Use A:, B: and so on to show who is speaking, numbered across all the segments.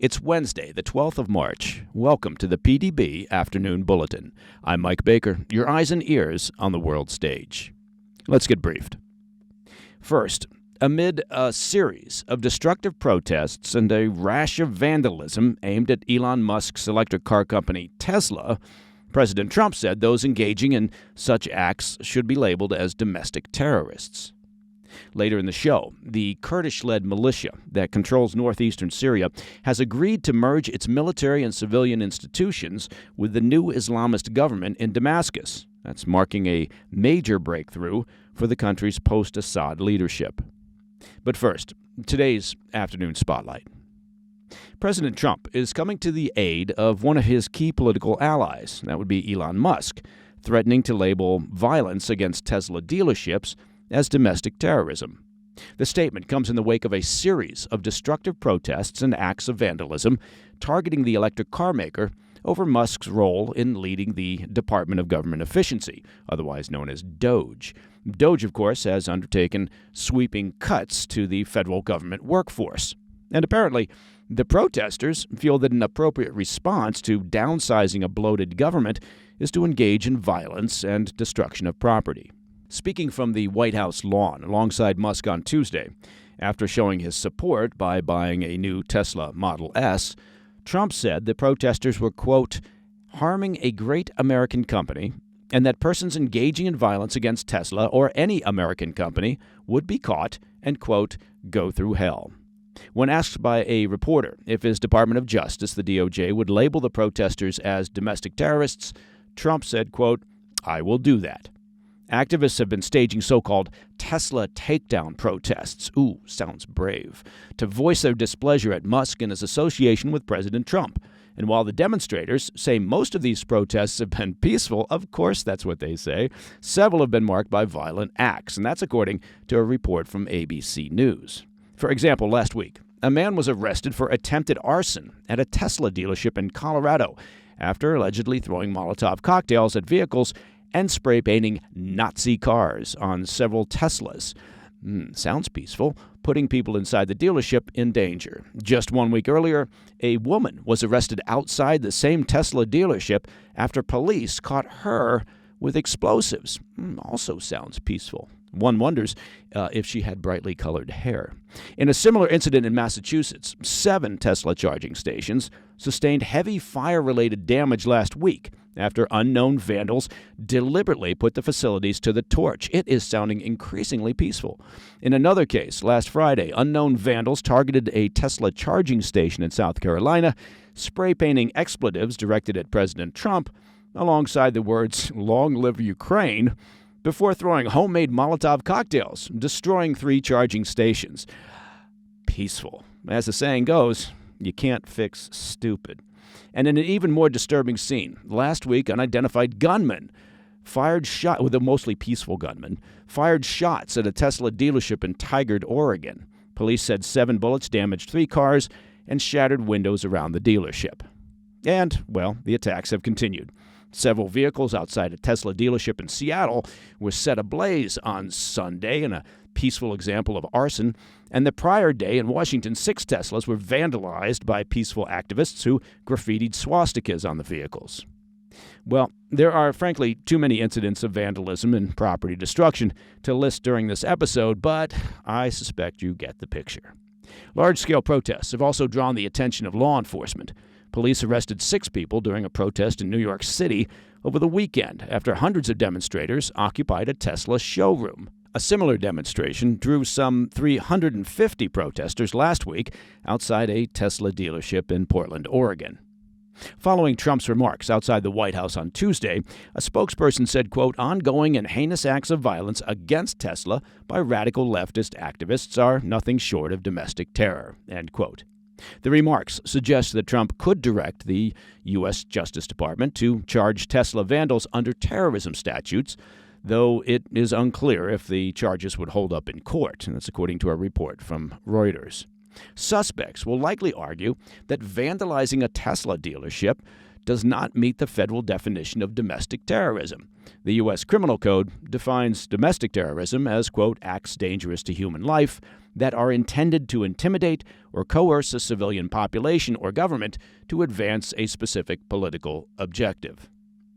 A: It's Wednesday, the 12th of March. Welcome to the PDB Afternoon Bulletin. I'm Mike Baker, your eyes and ears on the world stage. Let's get briefed. First, amid a series of destructive protests and a rash of vandalism aimed at Elon Musk's electric car company Tesla, President Trump said those engaging in such acts should be labeled as domestic terrorists. Later in the show, the Kurdish-led militia that controls northeastern Syria has agreed to merge its military and civilian institutions with the new Islamist government in Damascus. That's marking a major breakthrough for the country's post-Assad leadership. But first, today's afternoon spotlight. President Trump is coming to the aid of one of his key political allies, that would be Elon Musk, threatening to label violence against Tesla dealerships as domestic terrorism. The statement comes in the wake of a series of destructive protests and acts of vandalism targeting the electric car maker over Musk's role in leading the Department of Government Efficiency, otherwise known as DOGE. DOGE, of course, has undertaken sweeping cuts to the federal government workforce. And apparently, the protesters feel that an appropriate response to downsizing a bloated government is to engage in violence and destruction of property. Speaking from the White House lawn alongside Musk on Tuesday, after showing his support by buying a new Tesla Model S, Trump said the protesters were, quote, harming a great American company, and that persons engaging in violence against Tesla or any American company would be caught and, quote, go through hell. When asked by a reporter if his Department of Justice, the DOJ, would label the protesters as domestic terrorists, Trump said, quote, I will do that. Activists have been staging so-called Tesla takedown protests, ooh, sounds brave, to voice their displeasure at Musk and his association with President Trump. And while the demonstrators say most of these protests have been peaceful, of course that's what they say, several have been marked by violent acts, and that's according to a report from ABC News. For example, last week, a man was arrested for attempted arson at a Tesla dealership in Colorado after allegedly throwing Molotov cocktails at vehicles and spray painting Nazi cars on several Teslas. Sounds peaceful, putting people inside the dealership in danger. Just 1 week earlier, a woman was arrested outside the same Tesla dealership after police caught her with explosives. Also sounds peaceful. One wonders if she had brightly colored hair. In a similar incident in Massachusetts, 7 Tesla charging stations sustained heavy fire-related damage last week after unknown vandals deliberately put the facilities to the torch. It is sounding increasingly peaceful. In another case, last Friday, unknown vandals targeted a Tesla charging station in South Carolina, spray painting expletives directed at President Trump alongside the words, "Long live Ukraine," before throwing homemade Molotov cocktails, destroying 3 charging stations. Peaceful. As the saying goes, you can't fix stupid. And in an even more disturbing scene, last week, unidentified gunmen fired shots at a Tesla dealership in Tigard, Oregon. Police said 7 bullets damaged 3 cars and shattered windows around the dealership. And, well, the attacks have continued. Several vehicles outside a Tesla dealership in Seattle were set ablaze on Sunday in a peaceful example of arson, and the prior day in Washington, 6 Teslas were vandalized by peaceful activists who graffitied swastikas on the vehicles. Well, there are frankly too many incidents of vandalism and property destruction to list during this episode, but I suspect you get the picture. Large-scale protests have also drawn the attention of law enforcement. Police arrested 6 people during a protest in New York City over the weekend after hundreds of demonstrators occupied a Tesla showroom. A similar demonstration drew some 350 protesters last week outside a Tesla dealership in Portland, Oregon. Following Trump's remarks outside the White House on Tuesday, a spokesperson said, quote, ongoing and heinous acts of violence against Tesla by radical leftist activists are nothing short of domestic terror, end quote. The remarks suggest that Trump could direct the U.S. Justice Department to charge Tesla vandals under terrorism statutes, though it is unclear if the charges would hold up in court, and that's according to a report from Reuters. Suspects will likely argue that vandalizing a Tesla dealership does not meet the federal definition of domestic terrorism. The U.S. Criminal Code defines domestic terrorism as, quote, acts dangerous to human life that are intended to intimidate or coerce a civilian population or government to advance a specific political objective.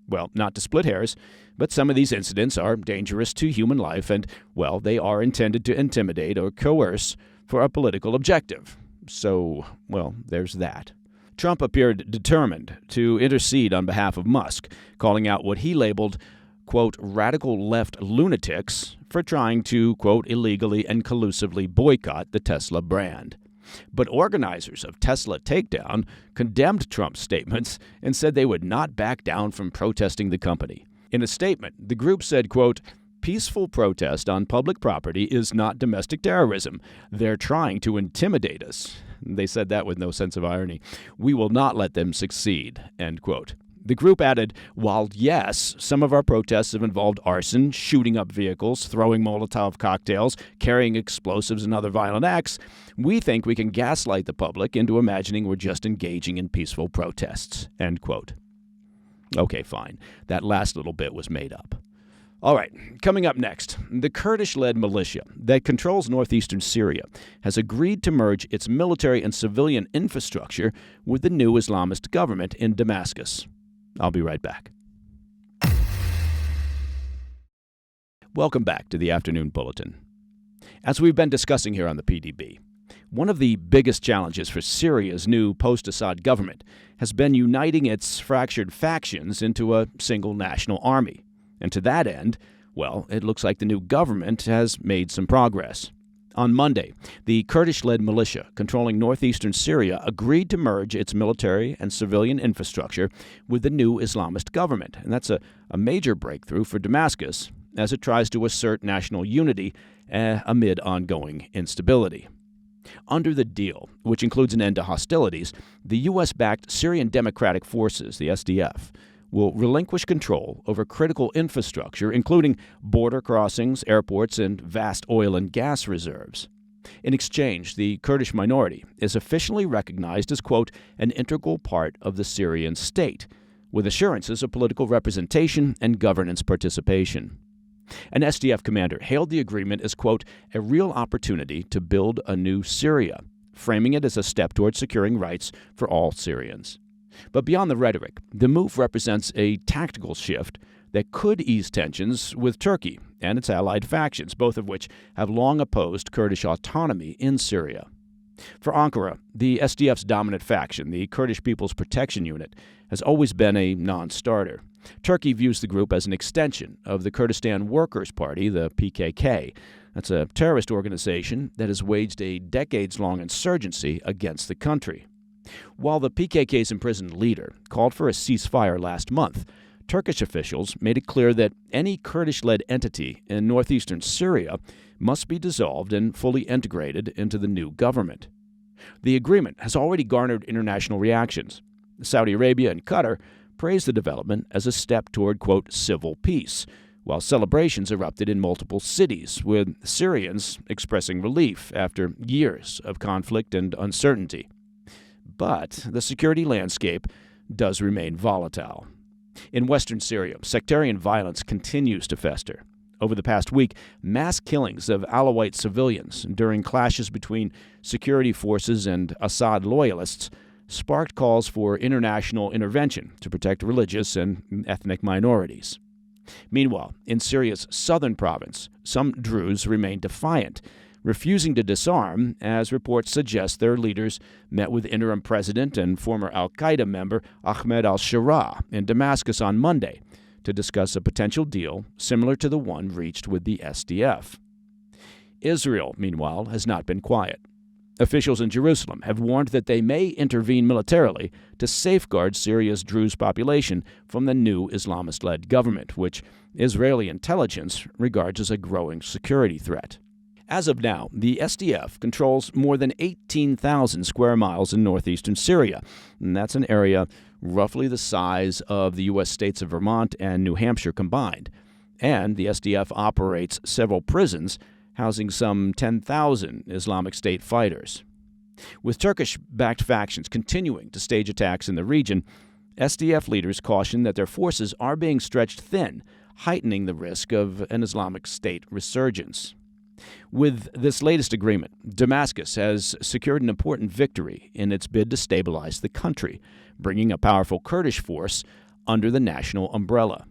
A: Well, not to split hairs, but some of these incidents are dangerous to human life and, well, they are intended to intimidate or coerce for a political objective. So, well, there's that. Trump appeared determined to intercede on behalf of Musk, calling out what he labeled, quote, radical left lunatics for trying to, quote, illegally and collusively boycott the Tesla brand. But organizers of Tesla Takedown condemned Trump's statements and said they would not back down from protesting the company. In a statement, the group said, quote, peaceful protest on public property is not domestic terrorism. They're trying to intimidate us. They said that with no sense of irony. We will not let them succeed, end quote. The group added, while yes, some of our protests have involved arson, shooting up vehicles, throwing Molotov cocktails, carrying explosives and other violent acts, we think we can gaslight the public into imagining we're just engaging in peaceful protests, end quote. Okay, fine. That last little bit was made up. All right, coming up next, the Kurdish-led militia that controls northeastern Syria has agreed to merge its military and civilian infrastructure with the new Islamist government in Damascus. I'll be right back. Welcome back to the Afternoon Bulletin. As we've been discussing here on the PDB, one of the biggest challenges for Syria's new post-Assad government has been uniting its fractured factions into a single national army. And to that end, well, it looks like the new government has made some progress. On Monday, the Kurdish-led militia controlling northeastern Syria agreed to merge its military and civilian infrastructure with the new Islamist government. And that's a major breakthrough for Damascus as it tries to assert national unity amid ongoing instability. Under the deal, which includes an end to hostilities, the U.S.-backed Syrian Democratic Forces, the SDF, will relinquish control over critical infrastructure, including border crossings, airports, and vast oil and gas reserves. In exchange, the Kurdish minority is officially recognized as, quote, an integral part of the Syrian state, with assurances of political representation and governance participation. An SDF commander hailed the agreement as, quote, a real opportunity to build a new Syria, framing it as a step toward securing rights for all Syrians. But beyond the rhetoric, the move represents a tactical shift that could ease tensions with Turkey and its allied factions, both of which have long opposed Kurdish autonomy in Syria. For Ankara, the SDF's dominant faction, the Kurdish People's Protection Unit, has always been a non-starter. Turkey views the group as an extension of the Kurdistan Workers' Party, the PKK. That's a terrorist organization that has waged a decades-long insurgency against the country. While the PKK's imprisoned leader called for a ceasefire last month, Turkish officials made it clear that any Kurdish-led entity in northeastern Syria must be dissolved and fully integrated into the new government. The agreement has already garnered international reactions. Saudi Arabia and Qatar praised the development as a step toward, quote, civil peace, while celebrations erupted in multiple cities, with Syrians expressing relief after years of conflict and uncertainty. But the security landscape does remain volatile. In western Syria, sectarian violence continues to fester. Over the past week, mass killings of Alawite civilians during clashes between security forces and Assad loyalists sparked calls for international intervention to protect religious and ethnic minorities. Meanwhile, in Syria's southern province, some Druze remain defiant, refusing to disarm, as reports suggest their leaders met with interim president and former al-Qaeda member Ahmed al-Sharaa in Damascus on Monday to discuss a potential deal similar to the one reached with the SDF. Israel, meanwhile, has not been quiet. Officials in Jerusalem have warned that they may intervene militarily to safeguard Syria's Druze population from the new Islamist-led government, which Israeli intelligence regards as a growing security threat. As of now, the SDF controls more than 18,000 square miles in northeastern Syria, and that's an area roughly the size of the U.S. states of Vermont and New Hampshire combined. And the SDF operates several prisons housing some 10,000 Islamic State fighters. With Turkish-backed factions continuing to stage attacks in the region, SDF leaders caution that their forces are being stretched thin, heightening the risk of an Islamic State resurgence. With this latest agreement, Damascus has secured an important victory in its bid to stabilize the country, bringing a powerful Kurdish force under the national umbrella.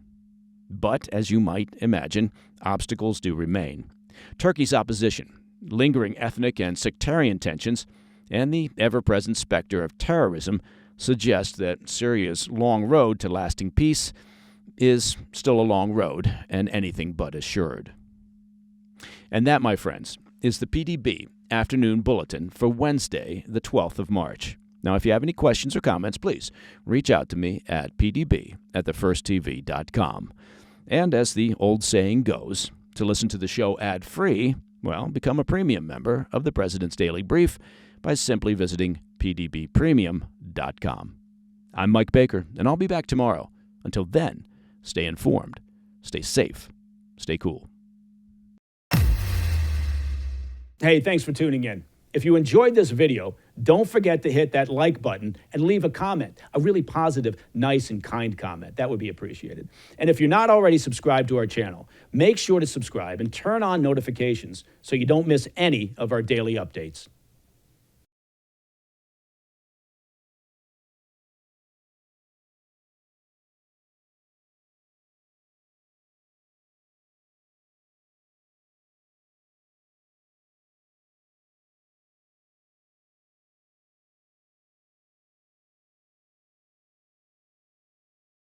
A: But, as you might imagine, obstacles do remain. Turkey's opposition, lingering ethnic and sectarian tensions, and the ever-present specter of terrorism suggest that Syria's long road to lasting peace is still a long road and anything but assured. And that, my friends, is the PDB Afternoon Bulletin for Wednesday, the 12th of March. Now, if you have any questions or comments, please reach out to me at pdb@thefirsttv.com. And as the old saying goes, to listen to the show ad-free, well, become a premium member of the President's Daily Brief by simply visiting pdbpremium.com. I'm Mike Baker, and I'll be back tomorrow. Until then, stay informed, stay safe, stay cool.
B: Hey, thanks for tuning in. If you enjoyed this video, don't forget to hit that like button and leave a comment, a really positive, nice, and kind comment. That would be appreciated. And if you're not already subscribed to our channel, make sure to subscribe and turn on notifications so you don't miss any of our daily updates.